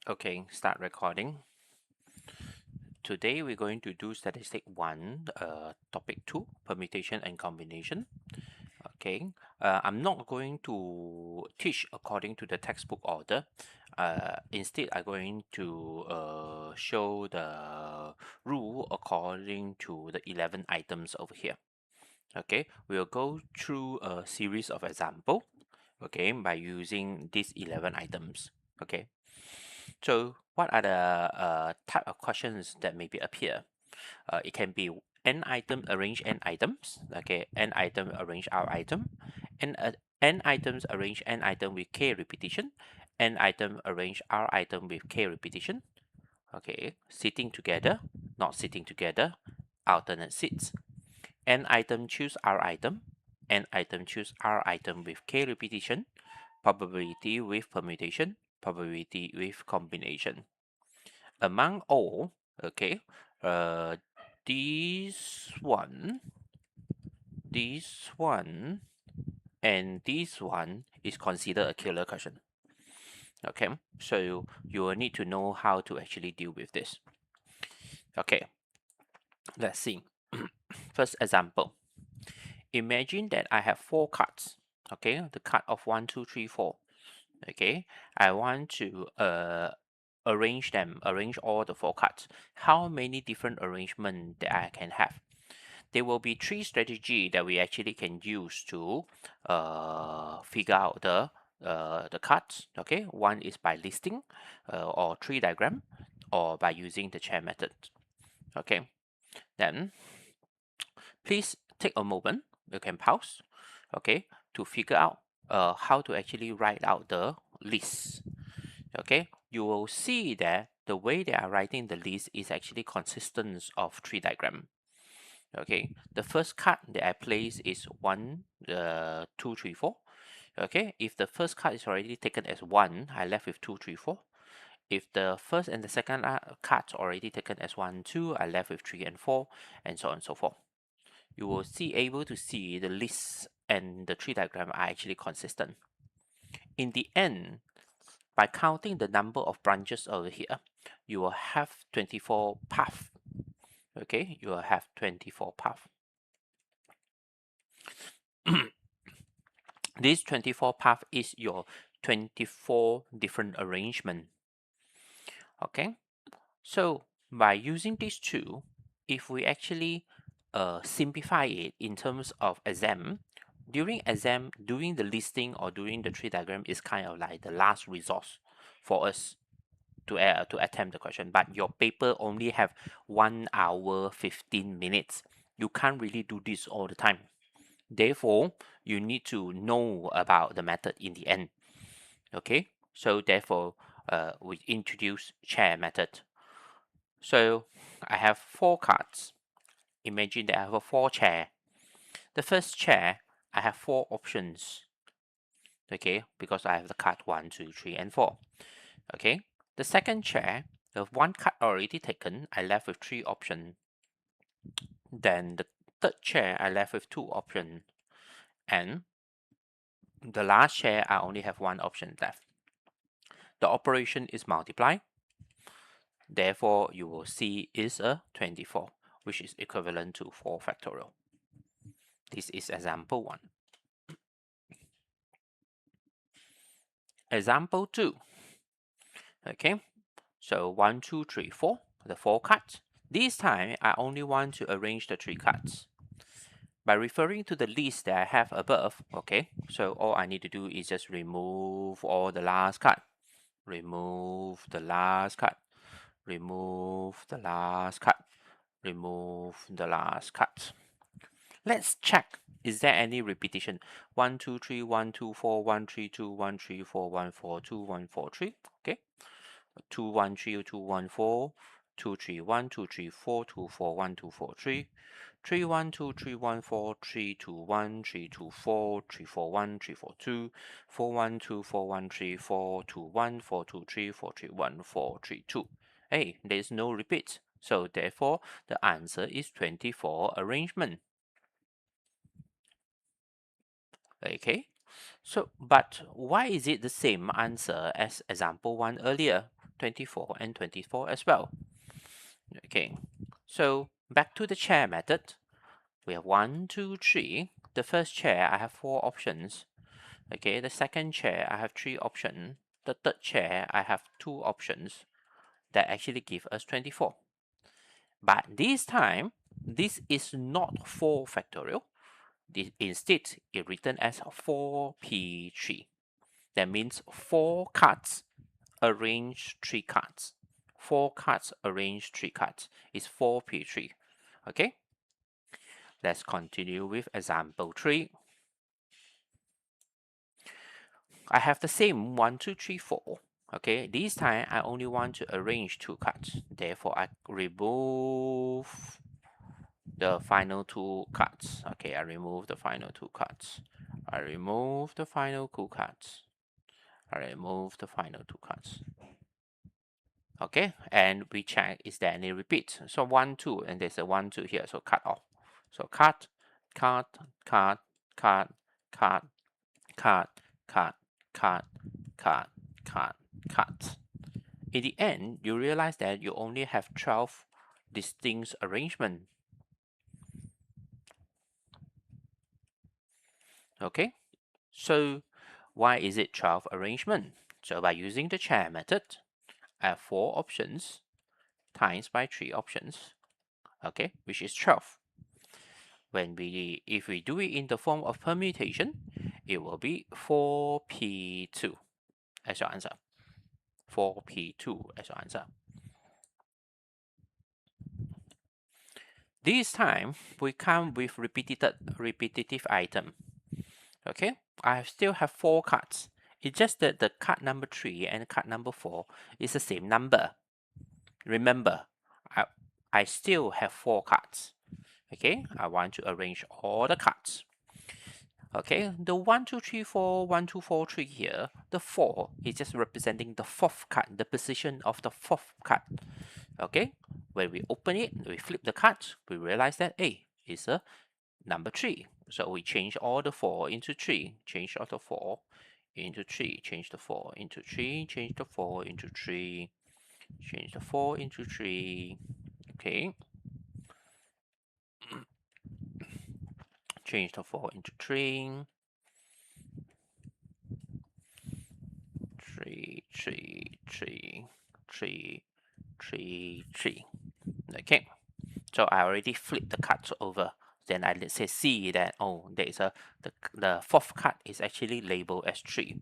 Okay, start recording. Today we're going to do statistic 1, topic 2, permutation and combination. Okay, I'm not going to teach according to the textbook order. Instead, I'm going to show the rule according to the 11 items over here. Okay, we'll go through a series of example, okay, by using these 11 items. Okay. So what are the type of questions that maybe appear? It can be n item arrange n items, okay, n item arrange r item, n items arrange n item with k repetition, n item arrange r item with k repetition, okay, sitting together, not sitting together, alternate seats, n item choose r item, n item choose r item with k repetition, probability with permutation, probability with combination. Among all, okay, uh, this one, and this one is considered a killer question. Okay, so you will need to know how to actually deal with this. Okay, let's see. First example. Imagine that I have 4 cards. Okay, the card of 1, 2, 3, 4. Okay, I want to arrange all the 4 cards. How many different arrangements that I can have? There will be 3 strategies that we actually can use to figure out the cards. Okay, one is by listing or tree diagram, or by using the chair method. Okay, then please take a moment. You can pause. Okay, to figure out how to actually write out the list. Okay, you will see that the way they are writing the list is actually consistent of tree diagram. Okay, the first card that I place is 1, 2, 3, 4. Okay, if the first card is already taken as 1, I left with 2, 3, 4. If the first and the second cards already taken as 1, 2, I left with 3 and 4, and so on and so forth. You will able to see the list and the tree diagram are actually consistent. In the end, by counting the number of branches over here, you will have 24 paths. Okay, you will have 24 paths. This 24 path is your 24 different arrangement. Okay, so by using these two, if we actually simplify it in terms of exam, doing the listing or doing the tree diagram is kind of like the last resource for us to attempt the question. But your paper only have 1 hour 15 minutes. You can't really do this all the time. Therefore, you need to know about the method in the end. Okay, so therefore, we introduce chair method. So I have 4 cards. Imagine that I have a 4 chair. The first chair, I have 4 options. Okay, because I have the card 1, 2, 3, and 4. Okay, the second chair, the 1 card already taken, I left with 3 options. Then the third chair, I left with 2 options. And the last chair, I only have 1 option left. The operation is multiply. Therefore, you will see is a 24, which is equivalent to 4 factorial. This is example 1. Example 2. Okay, so 1, 2, 3, 4, the 4 cards. This time, I only want to arrange the 3 cards. By referring to the list that I have above, okay, so all I need to do is just remove all the last card. Remove the last card. Remove the last card. Remove the last card. Let's check. Is there any repetition? 1, 2, 3, 1, 2, 4, 1, 3, 2, 1, 3, 4, 1, 4, 2, 1, 4, 3. Okay. 2, 1, 3, 2, 1, 4, 2, 3, 1, 2, 3, 4, 2, 4, 1, 2, 4, 3. 3, 1, 2, 3, 1, 4, 3, 2, 1, 3, 2, 4, 3, 4, 1, 3, 4, 2, 4, 1, 2, 4, 1, 3, 4, 2, 1, 4, 2, 3, 4, 3, 1, 4, 3, 2. Hey, there's no repeat. So therefore, the answer is 24 arrangement. Okay, so but why is it the same answer as example 1 earlier? 24, and 24 as well. Okay, so back to the chair method. We have 1, 2, 3. The first chair, I have 4 options. Okay, the second chair, I have 3 options. The third chair, I have 2 options. That actually give us 24. But this time, this is not 4 factorial. Instead, it written as 4p3. That means 4 cards arrange 3 cards. 4 cards arrange 3 cards is 4p3. Okay, let's continue with example 3. I have the same 1, 2, 3, 4. Okay, this time I only want to arrange 2 cards. Therefore, I remove the final 2 cards. Okay, I remove the final 2 cards. I remove the final 2 cards. I remove the final 2 cards. Okay, and we check is there any repeat. So 1, 2, and there's a 1, 2 here. So cut off. So cut, cut, cut, cut, cut, cut, cut, cut, cut, cut, cut. In the end, you realize that you only have 12 distinct arrangement. Okay, so why is it 12 arrangement? So by using the chair method, I have 4 options times by 3 options, okay, which is 12. If we do it in the form of permutation, it will be 4p2 as your answer. 4p2 as your answer. This time, we come with repetitive item. Okay, I still have 4 cards. It's just that the card number 3 and card number 4 is the same number. Remember, I still have 4 cards. Okay, I want to arrange all the cards. Okay, the 1, 2, 3, 4, 1, 2, 4, 3 here, the 4 is just representing the 4th card, the position of the 4th card. Okay, when we open it, we flip the cards, we realize that A is a number 3. So we change all the 4 into 3, change all the 4 into 3, change the 4 into 3, change the 4 into 3, change the 4 into 3. Okay, change the 4 into 3, 3, 3, 3, 3, 3, 3. Okay, so I already flipped the cards over. Then I let's say see that, oh, there is the 4th card is actually labeled as 3.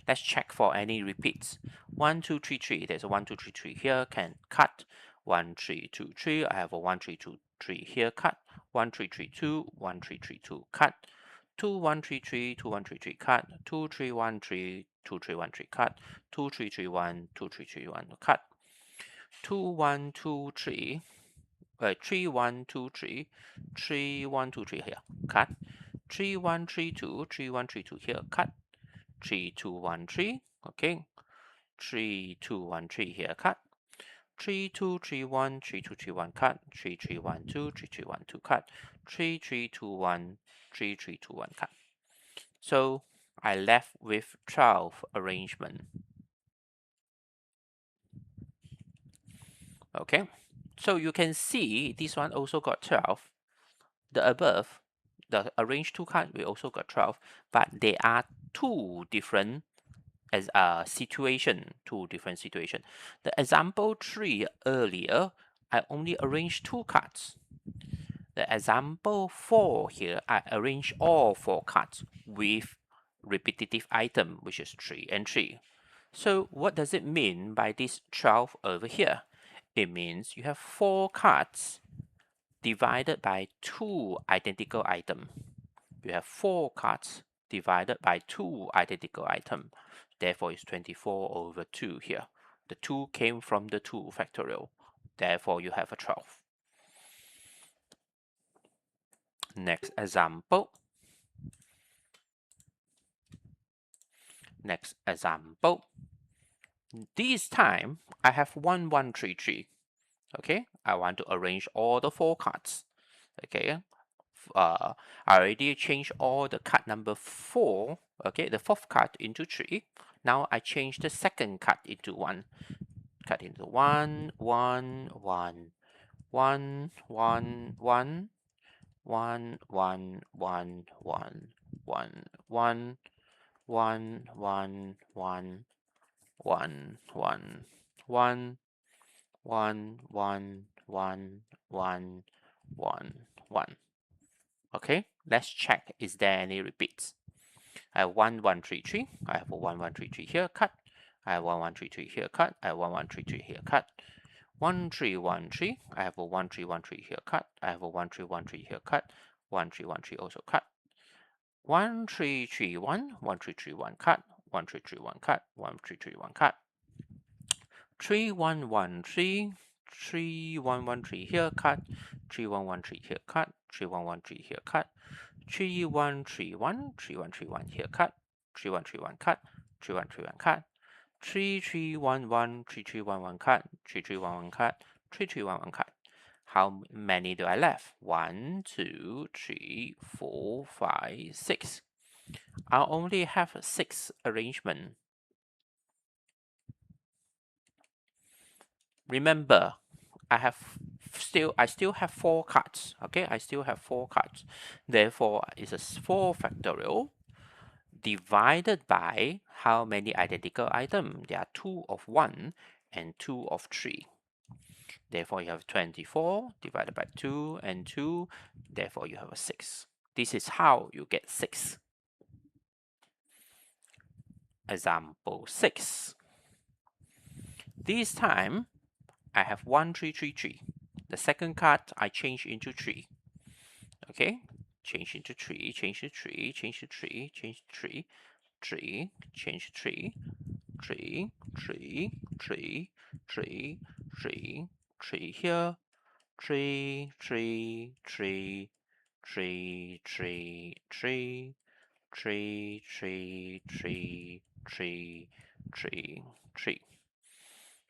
Let's check for any repeats. 1, 2, 3, 3. There's a 1, 2, 3, 3 here. Can cut. 1, 3, 2, 3. I have a 1, 3, 2, 3 here. Cut. 1, 3, 3, 2. 1, 3, 3, 2. Cut. 2, 1, 3, 3. 2, 1, 3, 3. Cut. 2, 3, 1, 3. 2, 3, 1, 3. Cut. 2, 3, 3, 1. 2, 3, 3, 1. Cut. 2, 1, 2, 3. 3, 1, 2, 3. 3, 1, 2, 3 here. Cut. 3, 1, 3, 2. 3, 1, 3, 2 here. Cut. 3, 2, 1, 3. Okay. 3, 2, 1, 3 here. Cut. 3, 2, 3, 1. 3, 2, 3, 1. Cut. 3, 3, 1, 2. 3, 3, 1, 2. Cut. 3, 3, 2, 1. 3, 3, 2, 1. Cut. So I left with 12 arrangement. Okay. So you can see this one also got 12. The above, the arranged 2 cards, we also got 12, but they are 2 different as a situation, 2 different situation. The example 3 earlier, I only arranged 2 cards. The example 4 here, I arrange all 4 cards with repetitive item, which is 3 and 3. So what does it mean by this 12 over here? It means you have 4 cards divided by 2 identical items. You have 4 cards divided by 2 identical items. Therefore, it's 24 over 2 here. The 2 came from the 2 factorial. Therefore, you have a 12. Next example. Next example. This time, I have 1, 1, 3, 3. Okay, I want to arrange all the 4 cards. Okay, I already changed all the card number 4, okay, the 4th card into 3. Now I change the 2nd card into 1. cut into 1, 1, 1, 1, 1, 1, 1, 1, 1, 1, 1, 1, 1, 1, 1, 1, 1, 1, 1, 1, 1, 1, 1, 1. Okay, let's check, is there any repeats? I have 1, 1, 3, 3. I have a 1, 1, 3, 3 here, cut. I have 1, 1, 3, 3 here, cut. I have 1, 1, 3, 3 here, cut. 1, 3, 1, 3. I have a 1, 3, 1, 3 here, cut. I have a 1, 3, 1, 3 here, cut. 1, 3, 1, 3 also cut. 1, 3, 3, 1. 1, 3, 3, 1 cut. 1, 3, 3, 1 cut. 1, 3, 3, 1 cut. 3, 1, 1, 3. 3, 1, 1, 3 here, cut. 3, 1, 1, 3 here, cut. 3, 1, 1, 3 here, cut. 3, 1, 3, 1. 3, 1, 3, 1 here, cut. 3, 1, 3, 1 cut. 3, 1, 3, 1 cut. 3, 3, 1, 1. 3, 3, 1, 1 cut. 3, 3, 1, 1 cut. 3, 3, 1, 1 cut. How many do I left? 1, 2, 3, 4, 5, 6. I only have 6 arrangement. Remember, I still have 4 cards. Okay, I still have 4 cards. Therefore, it's a 4 factorial divided by how many identical items? There are 2 of 1 and 2 of 3. Therefore, you have 24 divided by 2 and 2. Therefore, you have a 6. This is how you get 6. Example 6. This time, I have 1, 3, 3, 3. The second card I change into 3. Okay, change into 3, change to 3, change to 3, change to 3, 3, change to 3, 3, 3, 3, 3, 3, 3 here, 3, 3, 3, 3, 3, 3, 3, 3, 3, 3, 3, 3.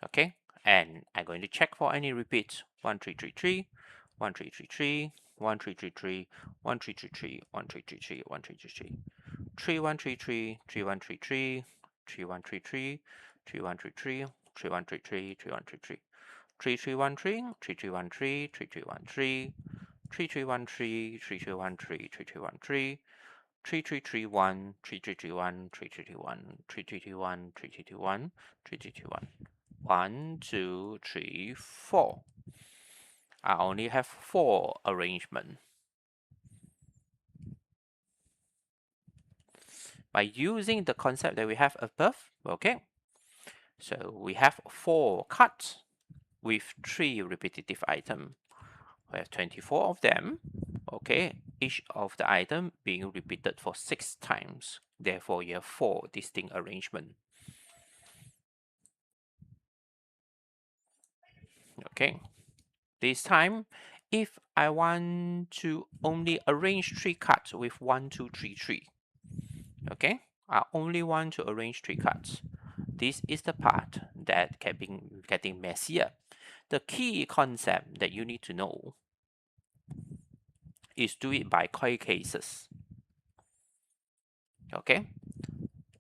Okay, and I'm going to check for any repeats. 1, 3, 3, 3, 1, 3, 3, 3, 1, 3, 3, 3, 1, 3, 3, 3, 1, 3, 3, 3, 1, 3, 3, 3, 3, 1, 3, 3, 3, 1, 3, 3, 3, 1, 3, 3, 3, 1, 3, 3, 3, 1, 3, 3, 3, 1, 3, 3, 3, 3, 1, 3, 3, 3, 1, 3, 3, 3, 1, 3, 3, 3, 1, 3, 3, 3, 1, 3, 3, 3, 1, 3, 3, 3, 3, 1, 3, 3, 3, 1, 3, 3, 3, 1, 3, 3, 3, 1, 3, 3, 3, 1, 3, 3, 3, 1. 1, 2, 3, 4. I only have 4 arrangements. By using the concept that we have above, okay, so we have 4 cards with 3 repetitive items. We have 24 of them, okay, each of the item being repeated for 6 times. Therefore, you have 4 distinct arrangements. Okay, this time, if I want to only arrange 3 cards with 1, 2, 3, 3, okay, I only want to arrange 3 cards. This is the part that getting messier. The key concept that you need to know is do it by coin cases. Okay,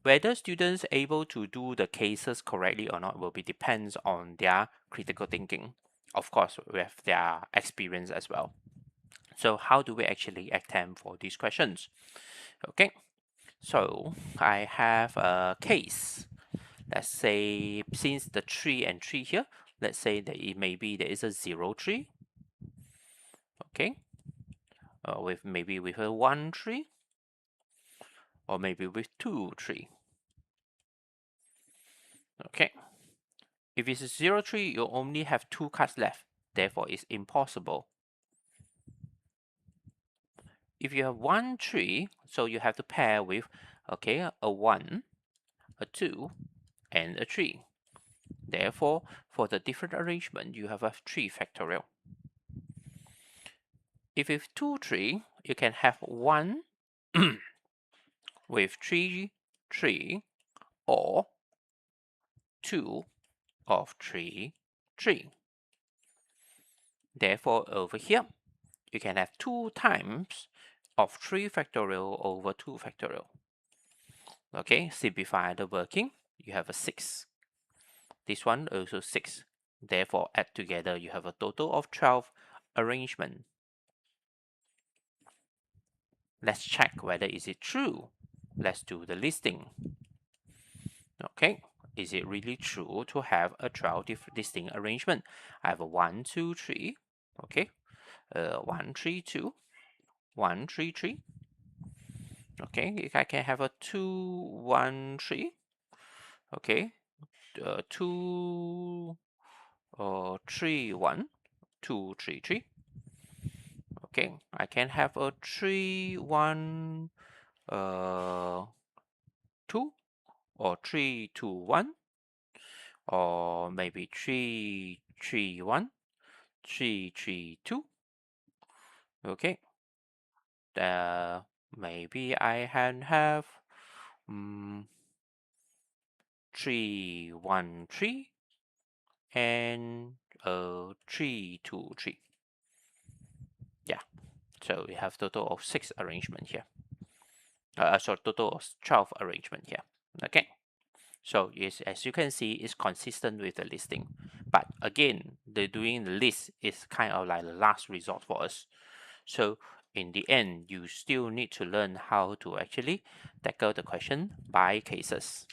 whether students able to do the cases correctly or not will be depends on their critical thinking, of course with their experience as well. So how do we actually attempt for these questions? Okay, so I have a case. Let's say since the 3 and 3 here, let's say that it maybe there is a 0, 3. Okay, with maybe with a 1, 3, or maybe with 2, 3. Okay, if it's a 0, 3, you only have 2 cards left, therefore it's impossible. If you have 1, 3, so you have to pair with, okay, a 1, a 2, and a 3. Therefore, for the different arrangement, you have a 3 factorial. If it's 2, 3, you can have 1 with 3, 3, or 2 of 3, 3. Therefore, over here, you can have 2 times of 3 factorial over 2 factorial. Okay, simplify the working, you have a 6. This one also 6. Therefore, add together, you have a total of 12 arrangement. Let's check whether is it true. Let's do the listing. Okay, is it really true to have a 12 distinct arrangement? I have a 1, 2, 3. Okay, 1, 3, 2, 1, 3, 3. Okay, if I can have a 2, 1, 3. Okay, 2, 3, 1, 2, 3, 3. Okay, I can have a 3, 1, 2, or 3, 2, 1, or maybe 3, 3, 1, 3, 3, 2. Okay, maybe I can have 3, 1, 3, and 3, 2, 3. Yeah, so we have total of 6 arrangement here. So total of 12 arrangement here. Okay, so yes, as you can see, it's consistent with the listing. But again, doing the list is kind of like the last resort for us. So in the end, you still need to learn how to actually tackle the question by cases.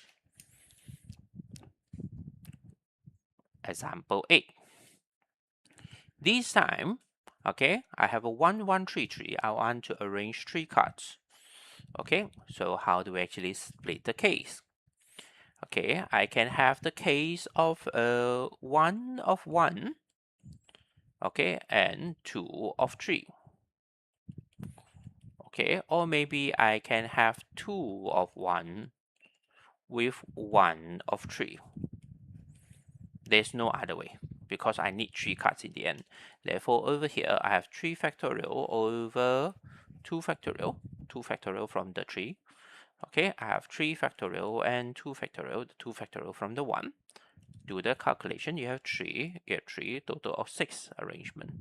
Example 8. This time, okay, I have a 1, 1, 3, 3. I want to arrange 3 cards. Okay, so how do we actually split the case? Okay, I can have the case of 1 of 1, okay, and 2 of 3. Okay, or maybe I can have 2 of 1 with 1 of 3. There's no other way because I need 3 cards in the end. Therefore, over here, I have 3 factorial over 2 factorial, 2 factorial from the 3. Okay, I have 3 factorial and 2 factorial, the 2 factorial from the 1. Do the calculation, you have 3, you have 3, total of 6 arrangement.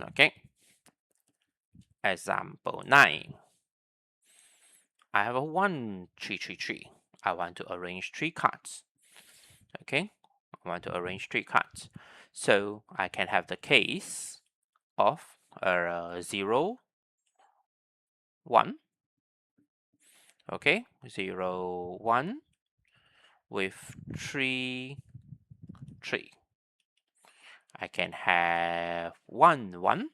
Okay, example 9. I have a 1, 3, 3, 3. I want to arrange 3 cards. Okay, I want to arrange 3 cards. So I can have the case of 0, 1. Okay, 0, 1 with 3, 3. I can have 1, 1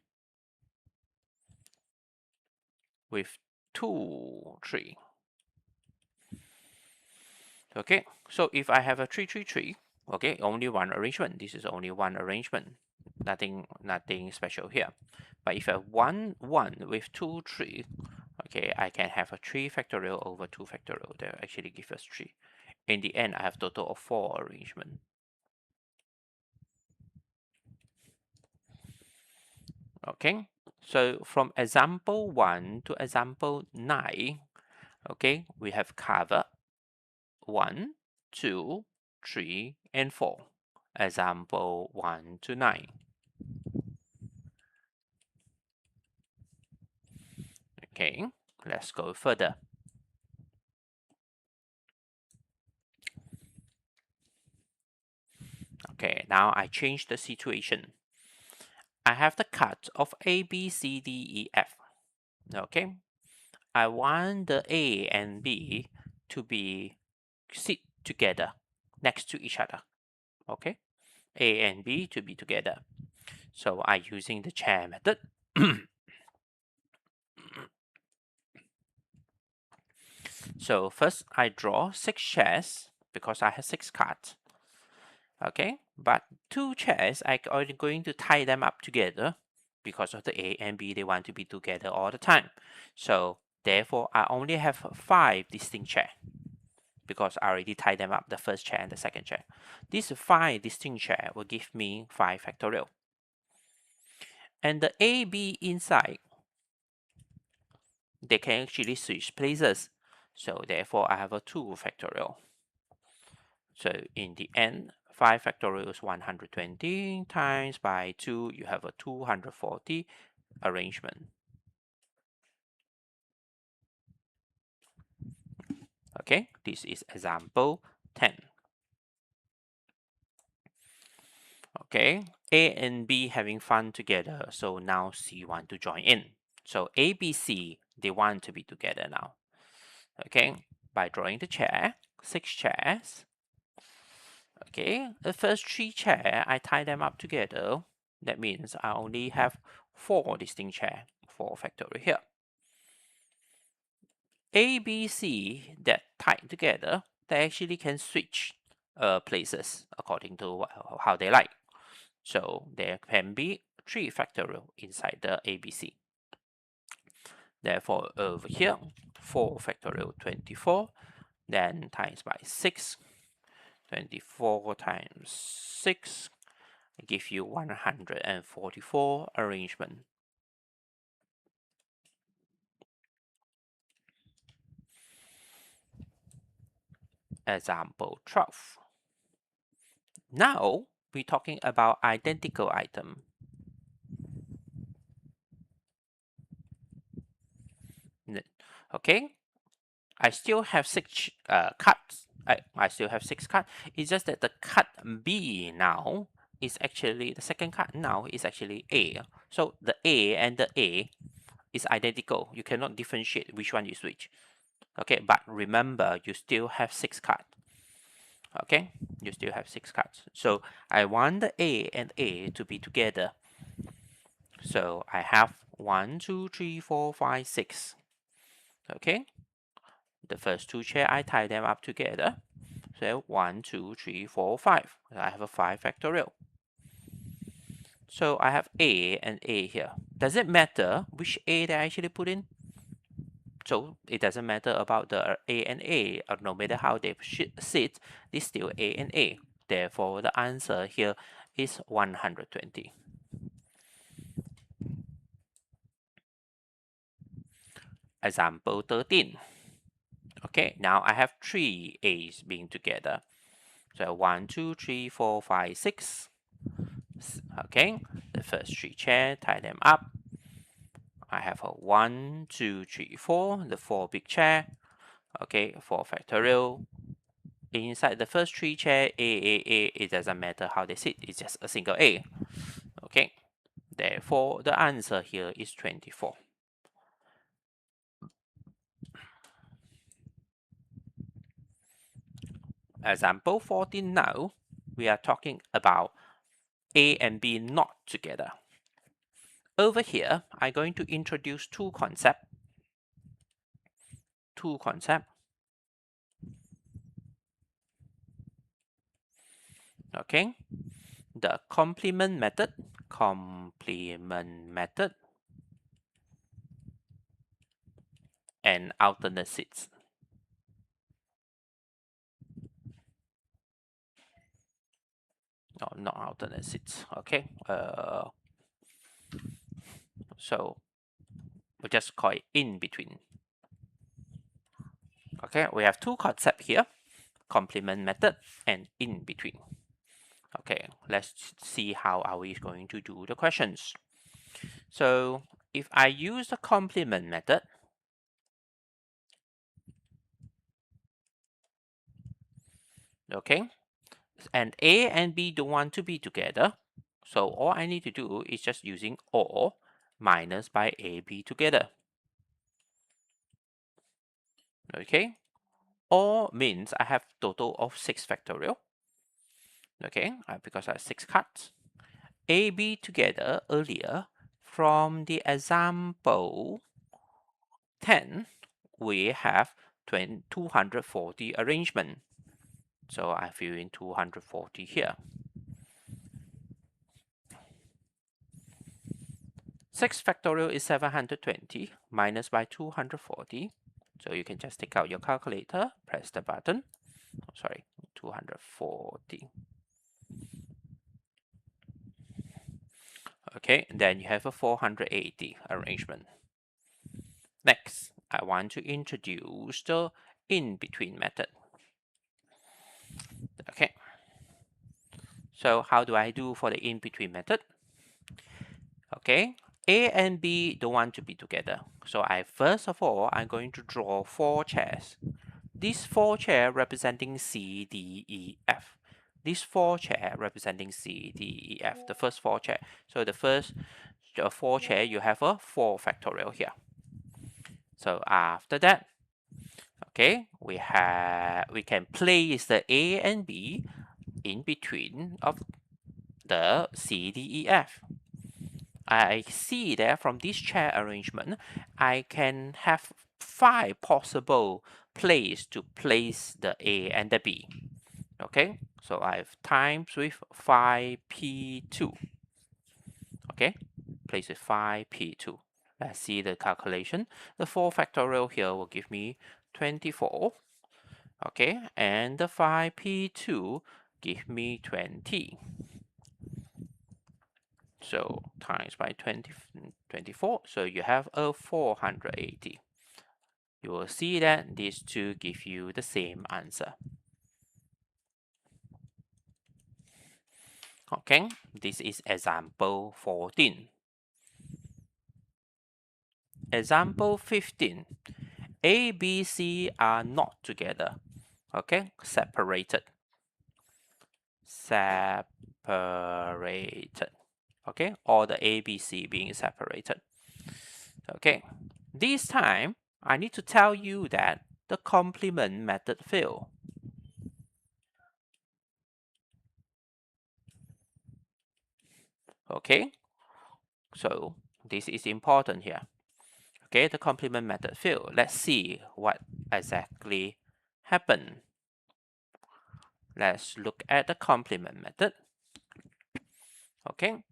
with 2, 3. Okay, so if I have a 3, 3, 3, okay, only one arrangement. This is only one arrangement. Nothing special here. But if I have 1, 1 with 2, 3, okay, I can have a 3 factorial over 2 factorial. That actually gives us 3. In the end, I have total of 4 arrangement. Okay, so from example 1 to example 9, okay, we have covered 1, 2, 3, and 4. Example 1 to 9. Okay, let's go further. Okay, now I change the situation. I have the cut of A, B, C, D, E, F. Okay, I want the A and B to be sit together next to each other. Okay, A and B to be together. So I'm using the chair method. So first I draw 6 chairs because I have 6 cards. Okay, but 2 chairs I are going to tie them up together because of the A and B, they want to be together all the time. So therefore I only have 5 distinct chairs because I already tied them up, the first chair and the second chair. These 5 distinct chairs will give me 5 factorial. And the A, B inside, they can actually switch places. So therefore I have a 2 factorial. So in the end, 5 factorial is 120 times by 2, you have a 240 arrangement. Okay, this is example 10. Okay, A and B having fun together, so now C want to join in. So A, B, C, they want to be together now. Okay, by drawing the chair, 6 chairs. Okay, the first 3 chairs, I tie them up together. That means I only have 4 distinct chairs, 4 factorial here. A, B, C that tied together, they actually can switch places according to how they like. So there can be 3 factorial inside the ABC. Therefore, over here, 4 factorial 24, then times by 6. 24 times 6 give you 144 arrangement. Example 12. Now, we're talking about identical item. Okay, I still have 6 cards. I still have 6 cards. It's just that the card B now is actually, the second card now is actually A. So the A and the A is identical. You cannot differentiate which one you switch. Okay, but remember, you still have 6 cards. Okay, you still have 6 cards. So I want the A and A to be together. So I have 1, 2, 3, 4, 5, 6. Okay, the first 2 chairs, I tie them up together. So 1, 2, 3, 4, 5. I have a 5 factorial. So I have A and A here. Does it matter which A that I actually put in? So it doesn't matter about the A and A, or no matter how they sit, it's still A and A. Therefore, the answer here is 120. Example 13. Okay, now I have 3 A's being together. So 1, 2, 3, 4, 5, 6. Okay, the first 3 chairs, tie them up. I have a 1, 2, 3, 4, the 4 big chair. Okay, 4 factorial. Inside the first 3 chair, A, it doesn't matter how they sit, it's just a single A. Okay, therefore the answer here is 24. Example 14 now, we are talking about A and B not together. Over here, I'm going to introduce two concepts. Okay, the complement method, and alternate seats. No, not alternate seats. Okay, so we'll just call it in between. Okay, we have two concepts here, complement method and in between. Okay, let's see how are we going to do the questions. So if I use the complement method, okay, and A and B don't want to be together, so all I need to do is just using OR minus by AB together. Okay, OR means I have total of 6 factorial. Okay, because I have 6 cards. AB together earlier from the example 10, we have 240 arrangement. So I fill in 240 here. 6 factorial is 720 minus by 240. So you can just take out your calculator, press the button. Oh, sorry, 240. Okay, then you have a 480 arrangement. Next, I want to introduce the in-between method. Okay, so how do I do for the in-between method? Okay, A and B don't want to be together. So first of all, I'm going to draw 4 chairs. these 4 chair representing C, D, E, F. These 4 chair representing C, D, E, F. The first 4 chair. So the first 4 chair, you have a 4 factorial here. So after that, okay, we can place the A and B in between of the C, D, E, F. I see that from this chair arrangement, I can have 5 possible place to place the A and the B. Okay, so I have times with 5p2. Okay, place with 5p2. Let's see the calculation. The 4 factorial here will give me 24. Okay, and the 5p2 give me 20. So times by 24, so you have a 480. You will see that these two give you the same answer. Okay, this is example 14. Example 15. A, B, C are not together. Okay, separated. Separated. Okay, all the A, B, C being separated. Okay, this time I need to tell you that the complement method fail. Okay, so this is important here. Okay, the complement method fail. Let's see what exactly happened. Let's look at the complement method. Okay,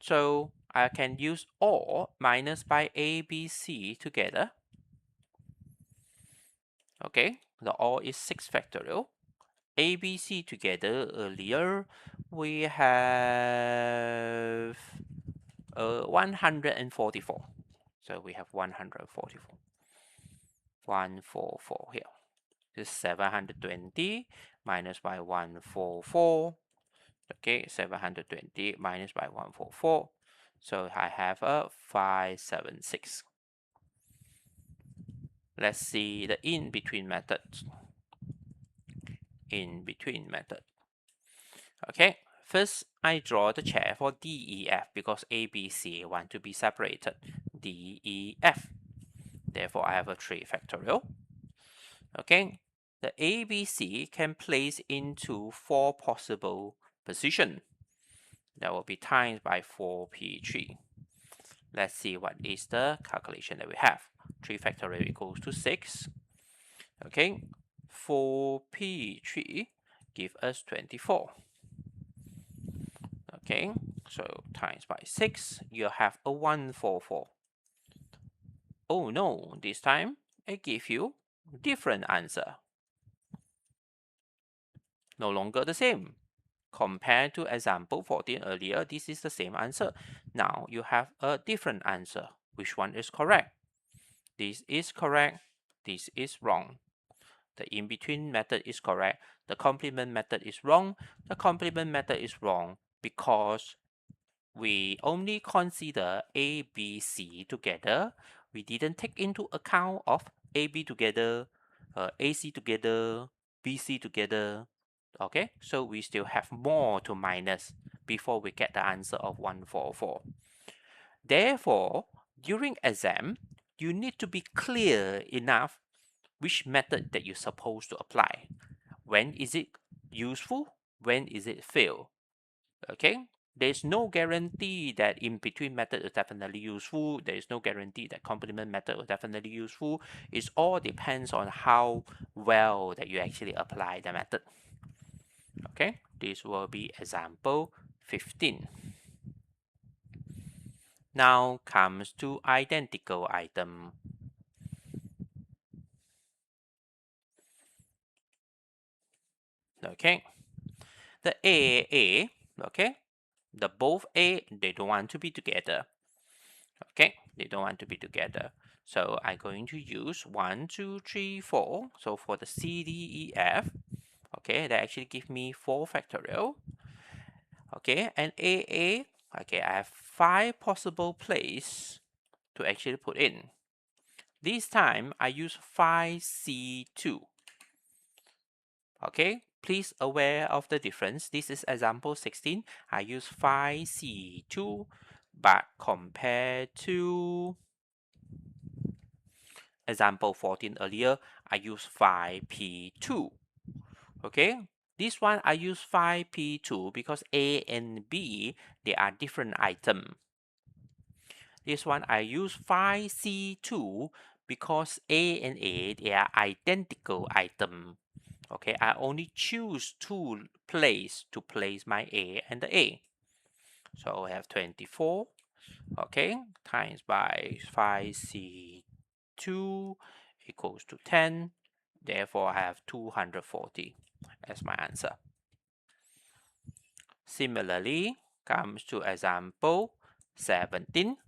so I can use OR minus by A, B, C together. Okay, the OR is 6 factorial. A, B, C together earlier, we have 144. So we have 144. 144 here. This is 720 minus by 144. Okay, 720 minus by 144. So I have a 576. Let's see the in-between method. In-between method. Okay, first I draw the chair for DEF because A, B, C want to be separated. DEF. Therefore, I have a 3 factorial. Okay, the ABC can place into 4 possible position. That will be times by 4p3. Let's see what is the calculation that we have. 3 factorial equals to 6. Okay, 4p3 give us 24. Okay, so times by 6, you have a 144. Oh no, this time it gives you different answer. No longer the same. Compared to example 14 earlier, this is the same answer. Now you have a different answer. Which one is correct? This is correct. This is wrong. The in-between method is correct. The complement method is wrong. The complement method is wrong because we only consider A, B, C together. We didn't take into account of A, B together, AC together, BC together. Okay, so we still have more to minus before we get the answer of 144. Therefore, during exam, you need to be clear enough which method that you're supposed to apply. When is it useful? When is it fail? Okay, there's no guarantee that in between method is definitely useful. There is no guarantee that complement method is definitely useful. It all depends on how well that you actually apply the method. Okay, this will be example 15. Now comes to identical item. Okay, the A, okay, the both A, they don't want to be together. Okay, they don't want to be together. So I'm going to use 1, 2, 3, 4. So for the C, D, E, F, okay, that actually give me 4 factorial. Okay, and AA, okay, I have 5 possible place to actually put in. This time I use 5C2. Okay, please aware of the difference. This is example 16. I use 5C2, but compared to example 14 earlier, I use 5P2. Okay, this one I use 5P2 because A and B, they are different item. This one I use 5C2 because A and A, they are identical item. Okay, I only choose two place to place my A and the A. So I have 24, okay, times by 5C2 equals to 10. Therefore, I have 240 as my answer. Similarly, comes to example 17.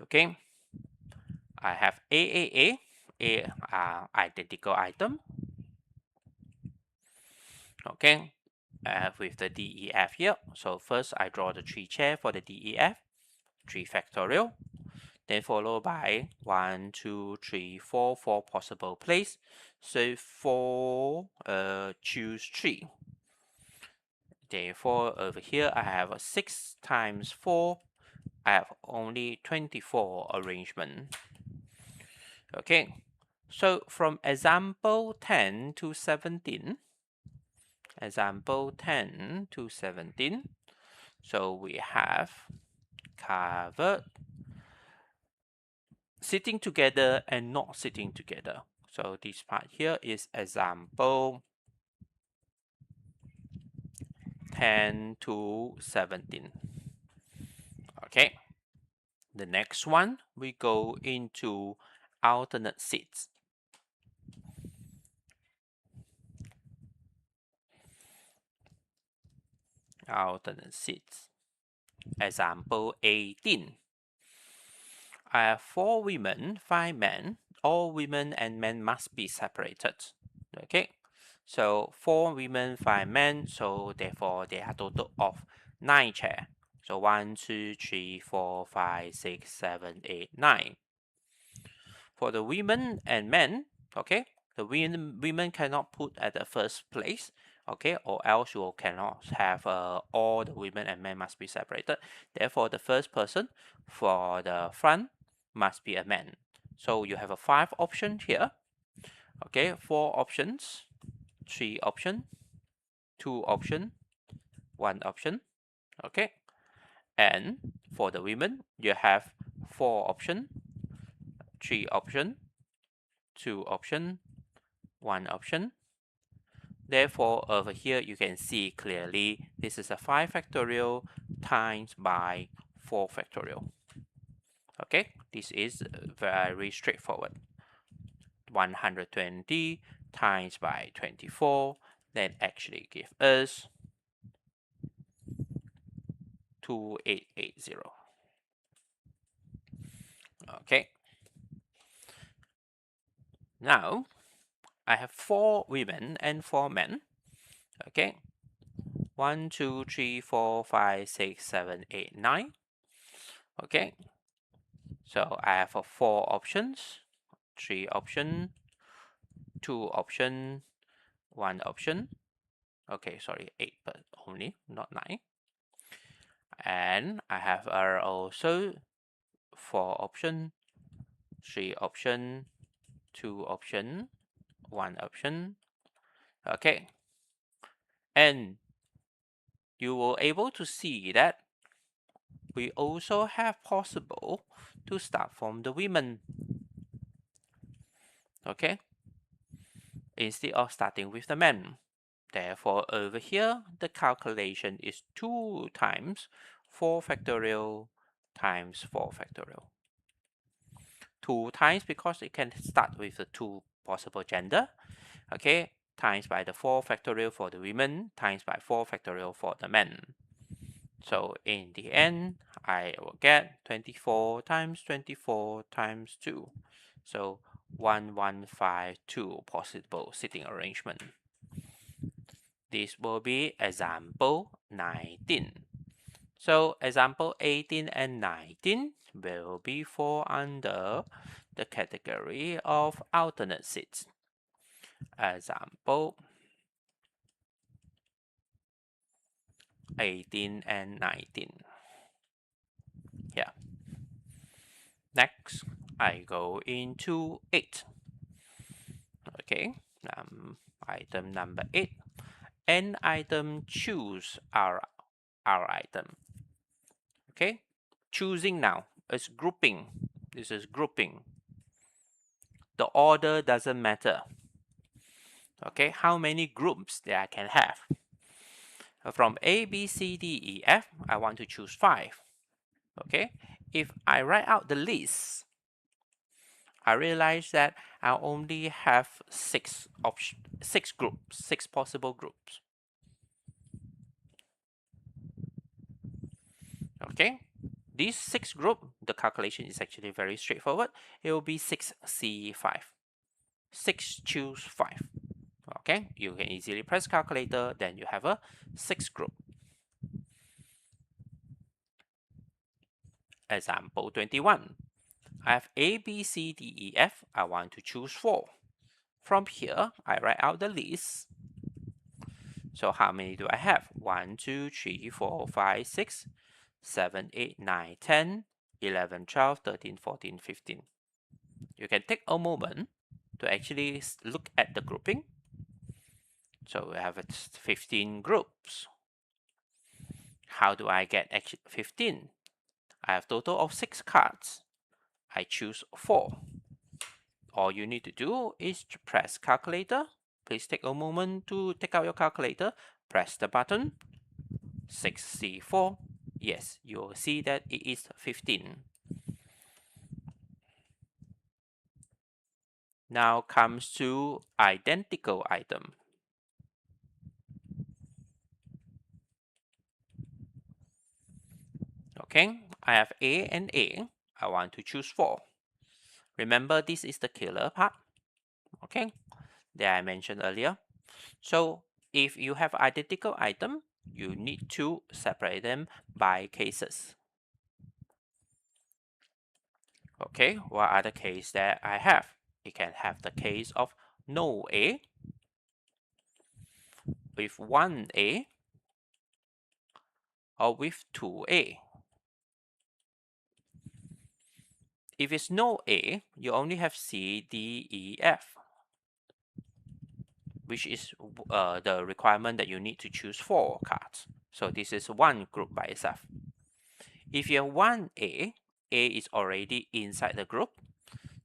Okay, I have A are identical item. Okay, with the DEF here. So first I draw the 3 chair for the DEF, 3 factorial. Then followed by 1, 2, 3, 4, 4 possible place. So 4, choose 3. Therefore, over here I have a 6 times 4. I have only 24 arrangement. Okay, so from example 10 to 17, so we have covered sitting together and not sitting together. So this part here is example 10 to 17. Okay, the next one we go into alternate seats. Example 18. I have 4 women, 5 men. All women and men must be separated. Okay, so 4 women, 5 men. So therefore, they are total of 9 chairs. So 1, 2, 3, 4, 5, 6, 7, 8, 9. For the women and men, okay, the women cannot put at the first place, okay, or else you cannot have all the women and men must be separated. Therefore, the first person for the front must be a man. So you have a 5 option here, okay, 4 options, 3 option, 2 option, 1 option, okay. And for the women, you have 4 option, 3 option, 2 option, 1 option. Therefore, over here, you can see clearly this is a 5 factorial times by 4 factorial. Okay, this is very straightforward. 120 times by 24, that actually gives us 2880. Okay, now I have 4 women and 4 men. Okay, 1, 2, 3, 4, 5, 6, 7, 8, 9. Okay, so I have 4 options, 3 option, 2 option, 1 option. Okay, sorry, 8 but only, not 9. And I have also 4 option, 3 option, 2 option, 1 option. Okay, and you will able to see that we also have possible to start from the women. Okay, instead of starting with the men. Therefore, over here, the calculation is 2 times 4 factorial times 4 factorial. 2 times because it can start with the 2 possible gender. Okay, times by the 4 factorial for the women, times by 4 factorial for the men. So in the end, I will get 24 times 24 times 2. So 1152 possible sitting arrangement. This will be example 19. So example 18 and 19 will be fall under the category of alternate seats. Example 18 and 19. Yeah. Next, I go into 8. Okay. Item number 8. N item choose our item. Okay. Choosing now. It's grouping. This is grouping. The order doesn't matter. Okay. How many groups that I can have? From A, B, C, D, E, F, I want to choose 5. Okay. If I write out the list, I realize that I only have 6 groups, 6 possible groups. Okay, these 6 group, the calculation is actually very straightforward. It will be 6C5. 6 choose 5. Okay, you can easily press calculator, then you have a 6 group. Example 21. I have A, B, C, D, E, F. I want to choose 4. From here, I write out the list. So how many do I have? 1, 2, 3, 4, 5, 6, 7, 8, 9, 10, 11, 12, 13, 14, 15. You can take a moment to actually look at the grouping. So we have 15 groups. How do I get 15? I have total of 6 cards. I choose 4. All you need to do is to press calculator. Please take a moment to take out your calculator. Press the button. 6C4. Yes, you will see that it is 15. Now comes to identical item. Okay, I have A and A. I want to choose 4. Remember, this is the killer part. Okay, that I mentioned earlier. So if you have identical item, you need to separate them by cases. Okay, what are the cases that I have? You can have the case of no A with 1A or with 2A. If it's no A, you only have C, D, E, F, which is the requirement that you need to choose 4 cards. So this is one group by itself. If you have 1A, A is already inside the group.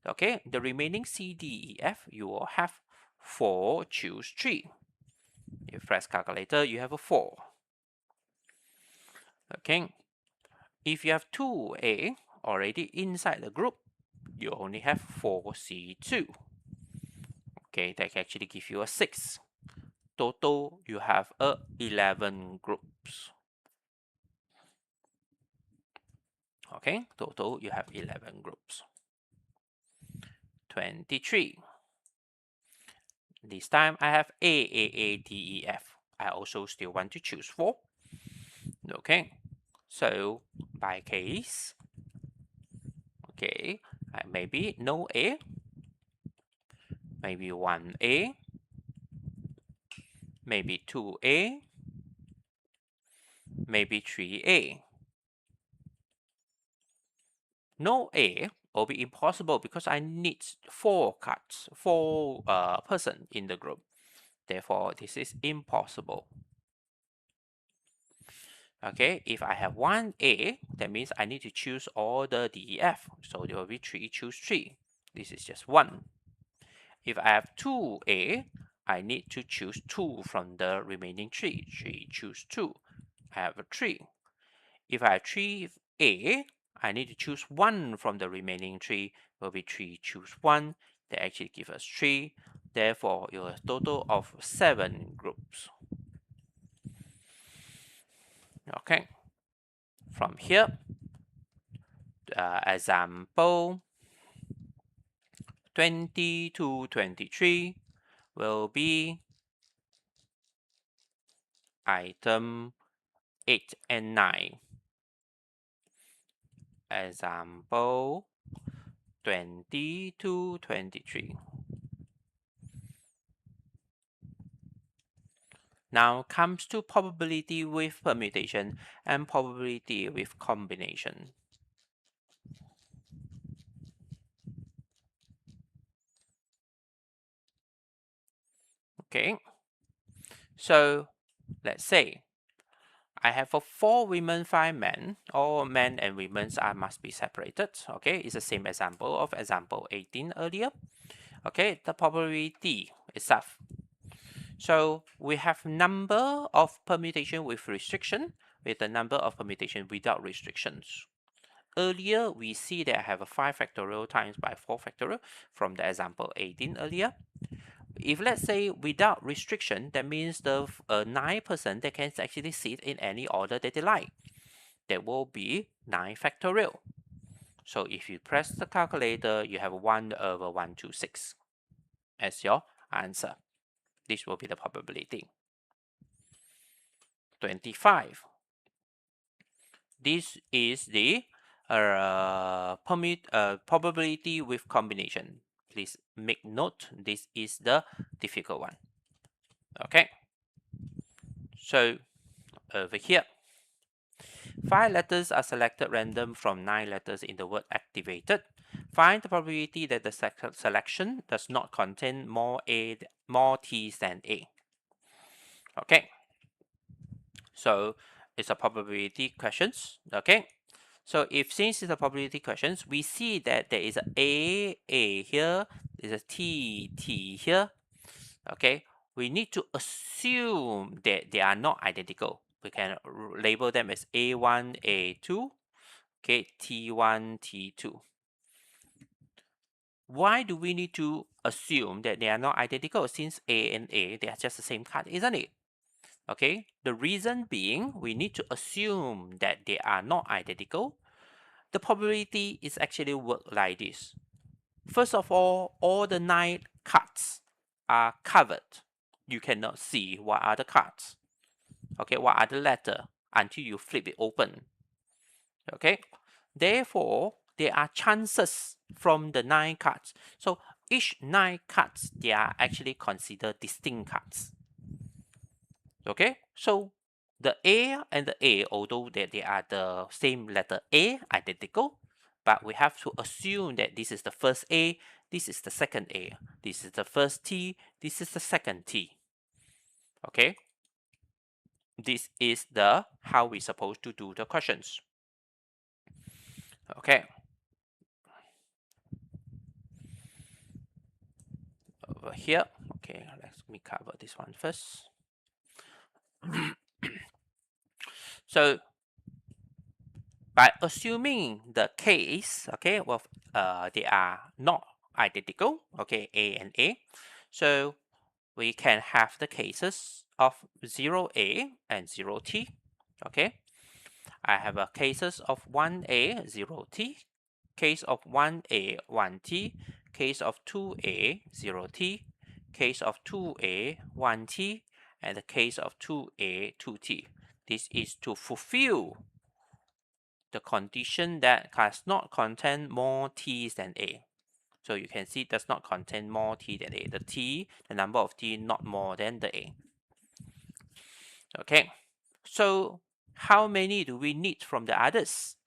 Okay, the remaining C, D, E, F, you will have 4, choose 3. If you press calculator, you have a 4. Okay, if you have 2A already inside the group, you only have 4C2. Okay, that can actually give you a 6. Total, you have 11 groups. Okay, total, you have 11 groups. 23. This time, I have A, D, E, F. I also still want to choose 4. Okay, so by case, okay, maybe no A, maybe 1A, maybe 2A, maybe 3A. No A will be impossible because I need 4 cards, 4 person in the group. Therefore, this is impossible. Okay, if I have 1A, that means I need to choose all the DEF. So there will be 3, choose 3. This is just 1. If I have 2A, I need to choose 2 from the remaining 3. 3, choose 2. I have a 3. If I have 3A, I need to choose 1 from the remaining 3. Will be 3, choose 1. That actually gives us 3. Therefore, you have a total of 7 groups. Okay. From here, example 20 to 23 will be item 8 and 9. Example 20 to 23. Now comes to probability with permutation and probability with combination. Okay, so let's say I have a 4 women, 5 men. All men and women must be separated. Okay, it's the same example of example 18 earlier. Okay, the probability itself. So we have number of permutation with restriction with the number of permutation without restrictions. Earlier, we see that I have a 5 factorial times by 4 factorial from the example 18 earlier. If let's say without restriction, that means the 9% they can actually sit in any order that they like. That will be 9 factorial. So if you press the calculator, you have 1/126 as your answer. This will be the probability. 25. This is the probability with combination. Please make note, this is the difficult one. Okay, so over here, 5 letters are selected random from 9 letters in the word activated. Find the probability that the selection does not contain more T's than A. Okay, so it's a probability questions. Okay, so if since it's a probability questions, we see that there is a here, there's a T here. Okay, we need to assume that they are not identical. We can label them as A1, A2, okay, T1, T2. Why do we need to assume that they are not identical since A and A, they are just the same card, isn't it? Okay, the reason being we need to assume that they are not identical. The probability is actually work like this. First of all the 9 cards are covered. You cannot see what are the cards. Okay, what are the letter until you flip it open. Okay, therefore there are chances from the 9 cards. So each 9 cards, they are actually considered distinct cards. Okay, so the A and the A, although they are the same letter A, identical, but we have to assume that this is the first A, this is the second A, this is the first T, this is the second T. Okay, this is the how we supposed to do the questions. Okay, over here. Okay, let me cover this one first. So by assuming the case, okay, well, they are not identical, okay, A and A. So we can have the cases of 0A and 0T, okay. I have a cases of 1A, 0T, case of 1A, 1T, case of 2A, 0T, case of 2A, 1T, and the case of 2A, 2T. This is to fulfill the condition that does not contain more T's than A. So you can see it does not contain more T than A. The number of T not more than the A. Okay, so how many do we need from the others?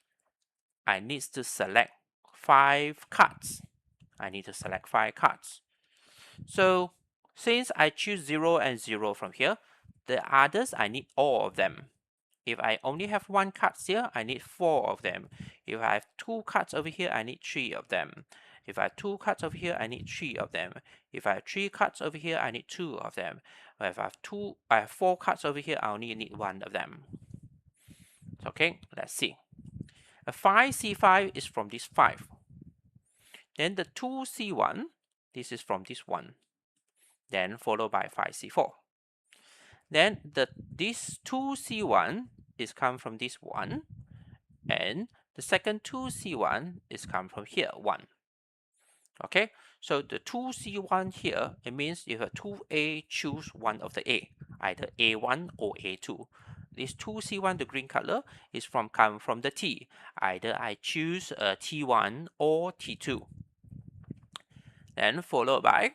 I need to select 5 cards. I need to select 5 cards. So since I choose 0 and 0 from here, the others I need all of them. If I only have 1 card here, I need 4 of them. If I have 2 cards over here, I need 3 of them. If I have 2 cards over here, I need 3 of them. If I have 3 cards over here, I need 2 of them. If I have 4 cards over here, I only need 1 of them. Okay, let's see. A 5C5 is from this 5. Then the 2C1, this is from this 1. Then followed by 5C4. Then this 2C1 is come from this 1. And the second 2C1 is come from here, 1. Okay, so the 2C1 here, it means if a 2A, choose one of the A, either A1 or A2. This 2C1, the green color, is come from the T. Either I choose a T1 or T2. Then followed by,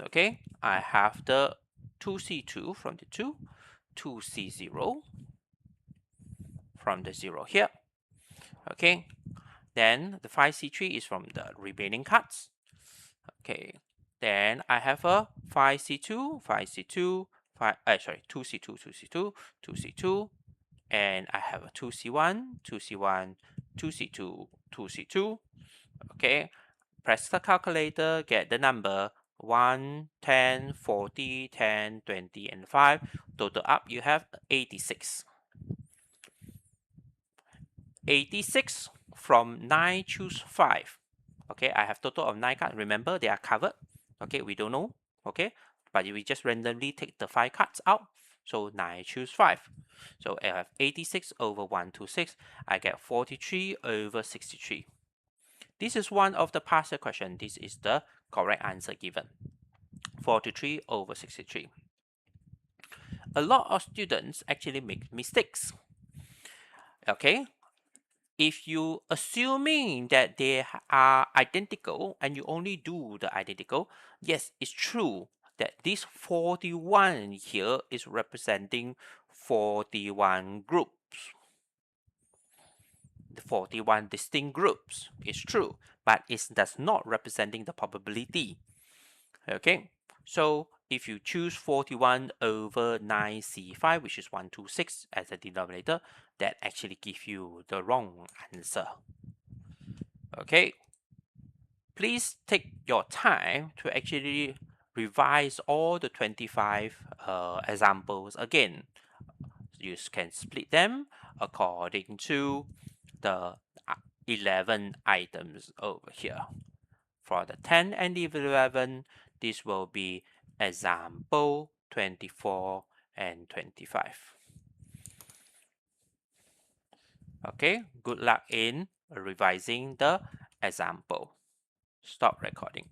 okay, I have the 2C2 from the 2, 2C0 from the 0 here. Okay, then the 5C3 is from the remaining cards. Okay, then I have a 5C2, 5C2, 2C2, 2C2, 2C2, and I have a 2C1, 2C1, 2C2, 2C2. Okay, press the calculator, get the number 1, 10, 40, 10, 20, and 5. Total up, you have 86. 86 from 9, choose 5. Okay, I have total of 9 cards. Remember, they are covered. Okay, we don't know. Okay, but we just randomly take the 5 cards out. So 9, choose 5. So I have 86 over 126. I get 43 over 63. This is one of the past year question. This is the correct answer given. 43 over 63. A lot of students actually make mistakes. Okay, if you assuming that they are identical and you only do the identical, yes, it's true that this 41 here is representing 41 groups. The 41 distinct groups is true, but it's does not representing the probability. Okay, so if you choose 41 over 9C5, which is 126 as a denominator, that actually gives you the wrong answer. Okay, please take your time to actually revise all the 25 examples again. You can split them according to the 11 items over here. For the 10 and 11, this will be example 24 and 25. Okay, good luck in revising the example. Stop recording.